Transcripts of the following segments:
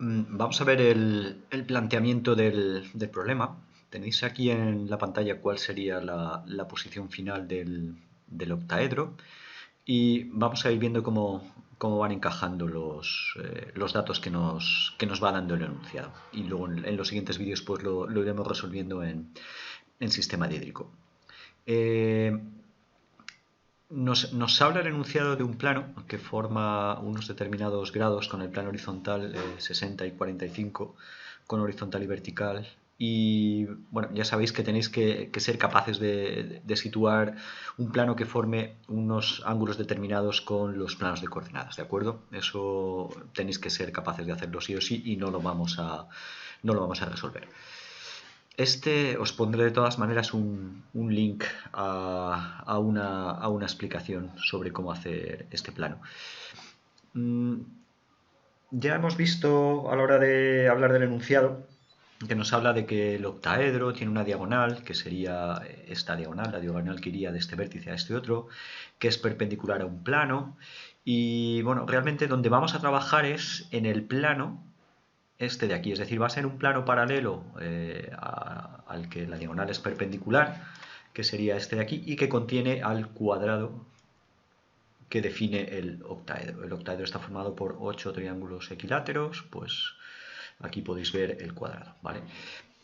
Vamos a ver el planteamiento del problema. Tenéis aquí en la pantalla cuál sería la posición final del octaedro y vamos a ir viendo cómo van encajando los datos que nos va dando el enunciado. Y luego en los siguientes vídeos pues lo iremos resolviendo en sistema dídrico. Nos habla el enunciado de un plano que forma unos determinados grados con el plano horizontal 60 y 45, con horizontal y vertical. Y bueno, ya sabéis que tenéis que ser capaces de situar un plano que forme unos ángulos determinados con los planos de coordenadas, ¿de acuerdo? Eso tenéis que ser capaces de hacerlo sí o sí y no lo vamos a resolver. Os pondré de todas maneras un link a una explicación sobre cómo hacer este plano. Ya hemos visto a la hora de hablar del enunciado que nos habla de que el octaedro tiene una diagonal, que sería esta diagonal, la diagonal que iría de este vértice a este otro, que es perpendicular a un plano. Y bueno, realmente donde vamos a trabajar es en el plano este de aquí, es decir, va a ser un plano paralelo al que la diagonal es perpendicular, que sería este de aquí, y que contiene al cuadrado que define el octaedro. El octaedro está formado por 8 triángulos equiláteros, pues aquí podéis ver el cuadrado, ¿vale?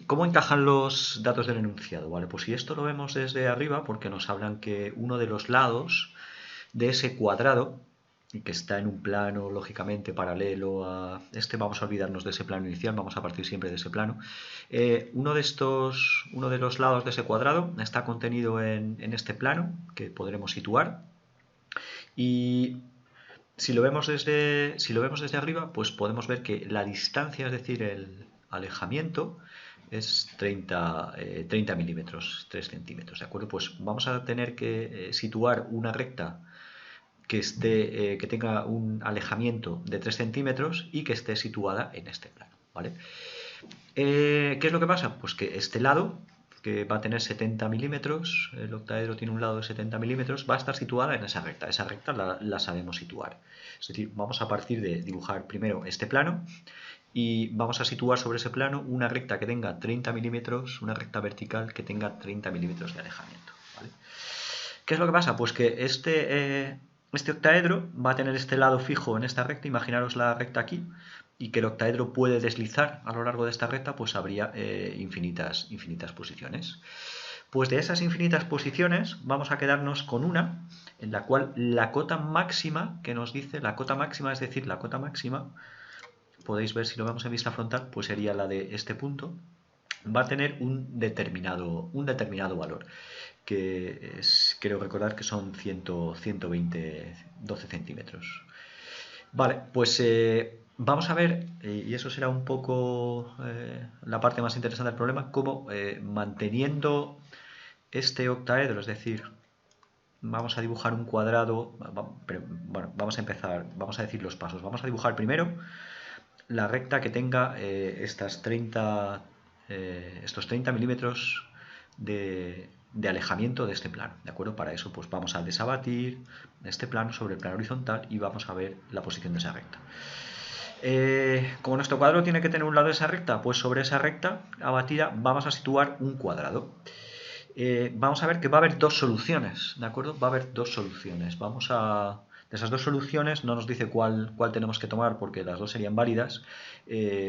¿Cómo encajan los datos del enunciado? Vale, pues si esto lo vemos desde arriba, porque nos hablan que uno de los lados de ese cuadrado, que está en un plano lógicamente paralelo a este, vamos a olvidarnos de ese plano inicial, vamos a partir siempre de ese plano. Uno de los lados de ese cuadrado está contenido en este plano que podremos situar, y si lo vemos desde arriba, pues podemos ver que la distancia, es decir, el alejamiento, es 30 milímetros, 3 centímetros, ¿de acuerdo? Pues vamos a tener que situar una recta que tenga un alejamiento de 3 centímetros y que esté situada en este plano, ¿vale? ¿Qué es lo que pasa? Pues que este lado, que va a tener 70 milímetros, el octaedro tiene un lado de 70 milímetros, va a estar situada en esa recta. Esa recta la sabemos situar. Es decir, vamos a partir de dibujar primero este plano y vamos a situar sobre ese plano una recta que tenga 30 milímetros, una recta vertical que tenga 30 milímetros de alejamiento, ¿vale? ¿Qué es lo que pasa? Pues que este octaedro va a tener este lado fijo en esta recta, imaginaros la recta aquí, y que el octaedro puede deslizar a lo largo de esta recta, pues habría infinitas posiciones. Pues de esas infinitas posiciones vamos a quedarnos con una en la cual la cota máxima que nos dice, la cota máxima, es decir, la cota máxima, podéis ver si lo vemos en vista frontal, pues sería la de este punto, va a tener un determinado valor, que creo recordar que son 120, 12 centímetros. Vale, pues vamos a ver, y eso será un poco la parte más interesante del problema, cómo manteniendo este octaedro, es decir, vamos a dibujar un cuadrado, pero bueno, vamos a empezar, vamos a decir los pasos. Vamos a dibujar primero la recta que tenga estos 30 milímetros de alejamiento de este plano, ¿de acuerdo? Para eso pues vamos a desabatir este plano sobre el plano horizontal y vamos a ver la posición de esa recta. Como nuestro cuadrado tiene que tener un lado de esa recta, pues sobre esa recta abatida vamos a situar un cuadrado. Vamos a ver que va a haber dos soluciones, ¿de acuerdo? Va a haber dos soluciones. De esas dos soluciones no nos dice cuál tenemos que tomar porque las dos serían válidas.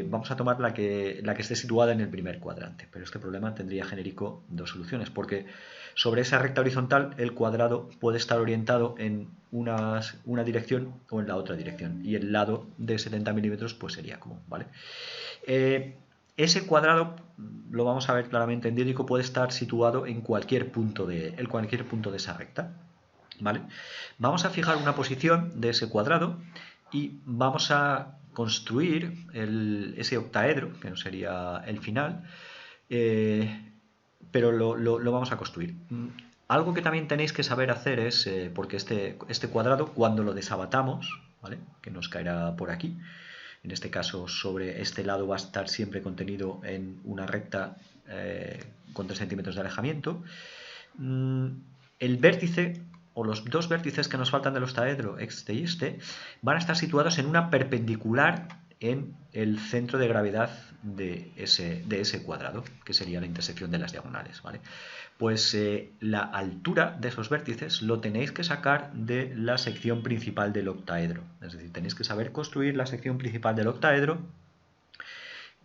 Vamos a tomar la que esté situada en el primer cuadrante, pero este problema tendría genérico dos soluciones porque sobre esa recta horizontal el cuadrado puede estar orientado en una dirección o en la otra dirección y el lado de 70 milímetros pues sería común, ¿vale? Ese cuadrado, lo vamos a ver claramente en dídrico, puede estar situado en cualquier punto de esa recta, ¿vale? Vamos a fijar una posición de ese cuadrado y vamos a construir ese octaedro, que no sería el final, pero lo vamos a construir. Algo que también tenéis que saber hacer es, porque este cuadrado, cuando lo desabatamos, ¿vale?, que nos caerá por aquí, en este caso sobre este lado va a estar siempre contenido en una recta con 3 centímetros de alejamiento. El vértice o los dos vértices que nos faltan del octaedro, este y este, van a estar situados en una perpendicular en el centro de gravedad de ese cuadrado, que sería la intersección de las diagonales, ¿vale? Pues la altura de esos vértices lo tenéis que sacar de la sección principal del octaedro. Es decir, tenéis que saber construir la sección principal del octaedro,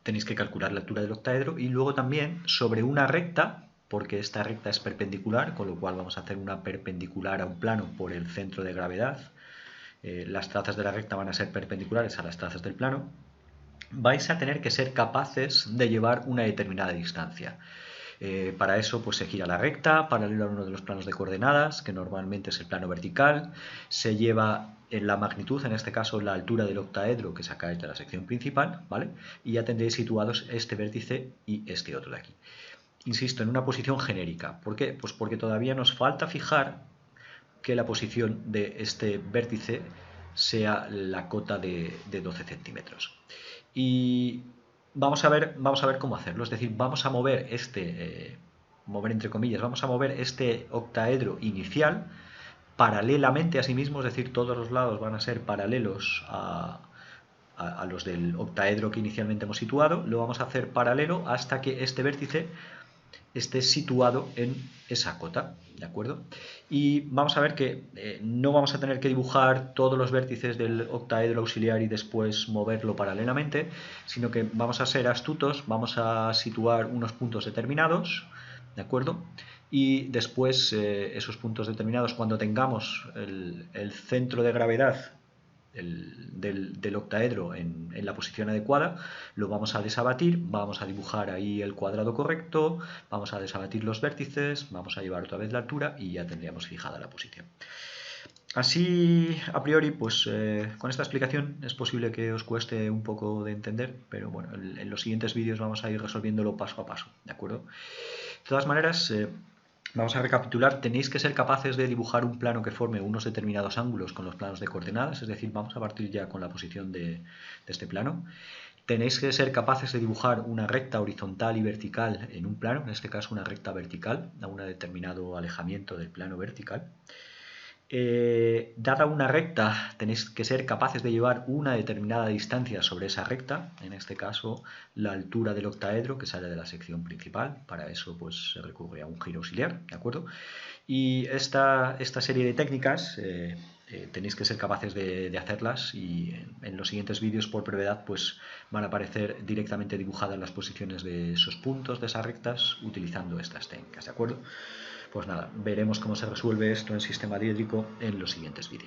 tenéis que calcular la altura del octaedro y luego también sobre una recta, porque esta recta es perpendicular, con lo cual vamos a hacer una perpendicular a un plano por el centro de gravedad. Las trazas de la recta van a ser perpendiculares a las trazas del plano. Vais a tener que ser capaces de llevar una determinada distancia. Para eso pues se gira la recta paralelo a uno de los planos de coordenadas, que normalmente es el plano vertical. Se lleva en la magnitud, en este caso la altura del octaedro que sacáis de la sección principal, ¿vale? Y ya tendréis situados este vértice y este otro de aquí. Insisto, en una posición genérica. ¿Por qué? Pues porque todavía nos falta fijar que la posición de este vértice sea la cota de 12 centímetros. Y vamos a ver cómo hacerlo. Es decir, vamos a mover mover entre comillas, vamos a mover este octaedro inicial paralelamente a sí mismo, es decir, todos los lados van a ser paralelos a los del octaedro que inicialmente hemos situado. Lo vamos a hacer paralelo hasta que este vértice esté situado en esa cota, ¿de acuerdo? Y vamos a ver que no vamos a tener que dibujar todos los vértices del octaedro auxiliar y después moverlo paralelamente, sino que vamos a ser astutos, vamos a situar unos puntos determinados, ¿de acuerdo? Y después esos puntos determinados, cuando tengamos el centro de gravedad del octaedro en la posición adecuada, lo vamos a desabatir, vamos a dibujar ahí el cuadrado correcto, vamos a desabatir los vértices, vamos a llevar otra vez la altura y ya tendríamos fijada la posición. Así, a priori, pues con esta explicación es posible que os cueste un poco de entender, pero bueno, en los siguientes vídeos vamos a ir resolviéndolo paso a paso, ¿de acuerdo? De todas maneras, vamos a recapitular, tenéis que ser capaces de dibujar un plano que forme unos determinados ángulos con los planos de coordenadas, es decir, vamos a partir ya con la posición de este plano. Tenéis que ser capaces de dibujar una recta horizontal y vertical en un plano, en este caso una recta vertical, a un determinado alejamiento del plano vertical. Dada una recta, tenéis que ser capaces de llevar una determinada distancia sobre esa recta, en este caso la altura del octaedro que sale de la sección principal. Para eso pues se recurre a un giro auxiliar, ¿de acuerdo? Y esta serie de técnicas tenéis que ser capaces de hacerlas, y en los siguientes vídeos por brevedad pues van a aparecer directamente dibujadas las posiciones de esos puntos, de esas rectas, utilizando estas técnicas, ¿de acuerdo? Pues nada, veremos cómo se resuelve esto en sistema diédrico en los siguientes vídeos.